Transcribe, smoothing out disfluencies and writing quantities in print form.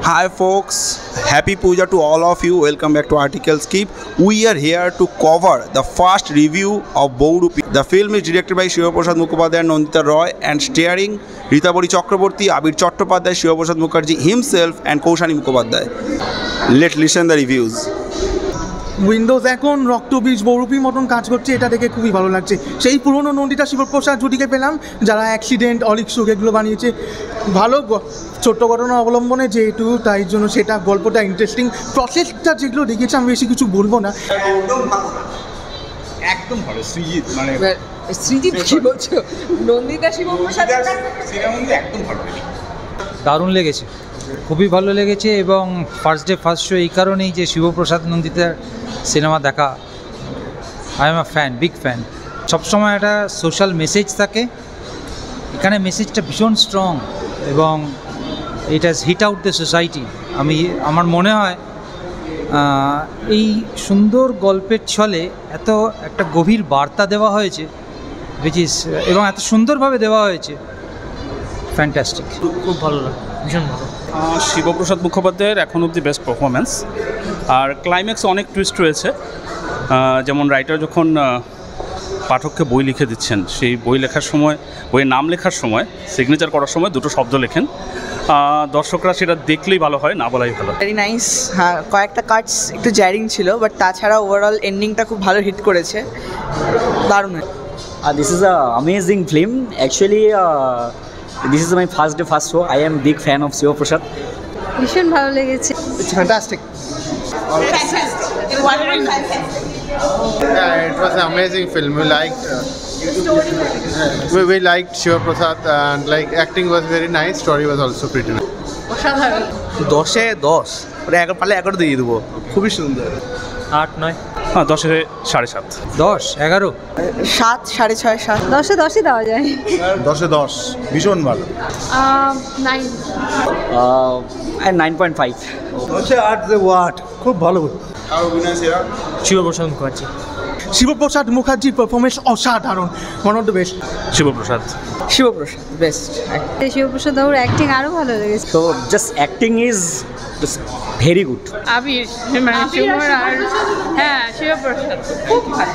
Hi folks, happy puja to all of you. Welcome back to Article Skip. We are here to cover the first review of Baurupi. The film is directed by Shiva Prasad Mukhopadhyay and Nandita Roy and starring Ritabori Chakraborty, Abir Chattopadhyay, Shiva Prasad Mukherjee himself and Kaushani Mukhopadhyay. Let's listen the reviews. Windows এখন রক্তবীজ বহুরূপীর মতন কাজ করছে, এটা দেখে খুবই ভালো লাগছে। সেই পুরনো নন্দিতা শিবপ্রসাদ জুটিকে পেলাম, যারা অ্যাক্সিডেন্ট অলিক্সুক এগুলো বানিয়েছে। ভালো ছোট্ট ঘটনা অবলম্বনে যেহেতু, তাই জন্য সেটা গল্পটা ইন্টারেস্টিং। প্রসেসটা যেগুলো দেখিয়েছে আমি বেশি কিছু বলবো না। একদম ভালো। সৃজিত মানে সৃজিত কি বলছো? নন্দিতা শিবপ্রসাদ একদম ভালো, দারুণ লেগেছে, খুবই ভালো লেগেছে। এবং ফার্স্ট ডে ফার্স্ট শো এই কারণেই যে শিবপ্রসাদ নন্দিতার সিনেমা দেখা, I am a fan, big fan. সবসময় একটা সোশ্যাল মেসেজ থাকে, এখানে মেসেজটা ভীষণ স্ট্রং এবং it has hit out the society. আমার মনে হয় এই সুন্দর গল্পের ছলে এত একটা গভীর বার্তা দেওয়া হয়েছে, এবং এত সুন্দরভাবে দেওয়া হয়েছে, ফ্যান্টাস্টিক, খুব ভালো লাগে, ভীষণ ভালো। শিবপ্রসাদ মুখোপাধ্যায়ের এখন অবধি বেস্ট পারফরম্যান্স। আর ক্লাইম্যাক্সে অনেক টুইস্ট রয়েছে, যেমন রাইটার যখন পাঠককে বই লিখে দিচ্ছেন, সেই বই লেখার সময়, বইয়ের নাম লেখার সময়, সিগনেচার করার সময় দুটো শব্দ লেখেন। দর্শকরা সেটা দেখলেই ভালো হয়, না বলাই ভালো। Very nice. হ্যাঁ, কয়েকটা কাটস একটু জ্যারিং ছিল, বাট তাছাড়া ওভারঅল এন্ডিংটা খুব ভালো হিট করেছে, দারুণ। This is an amazing film. Actually, this is my first day, first show. I am big fan of Shiva Prasad. ভীষণ ভালো লেগেছে। It's fantastic. Yeah, it was an amazing film. We liked Shiva Prasad, and like acting was very nice. Story was also pretty nice. অসাধারণ। 10-এ 10, ওটা একবার পারলে 11 দিয়ে দেবো। খুবই সুন্দর। 8-9, হ্যাঁ, 10-এ 7.5, 10, 11, 7, 6.5, 7। 10-এ 10ই দেওয়া যায়। 10-এ 10, ভীষণ ভালো। 9। And 9.5. 10-এ 8 যে ওয়াট, খুব ভালো। আর অভিনয় সেরা শিবপ্রসাদ মুখার্জি। শিবপ্রসাদ মুখার্জির পারফরমেন্স অসাধারণ, one of the best. Shiboprosad best. Shiboprosad বাবুর অ্যাক্টিং আরও ভালো লেগেছে। So just acting is just very good. আবির মানে শিবর আর হ্যাঁ শিবপ্রসাদ খুব ভালো।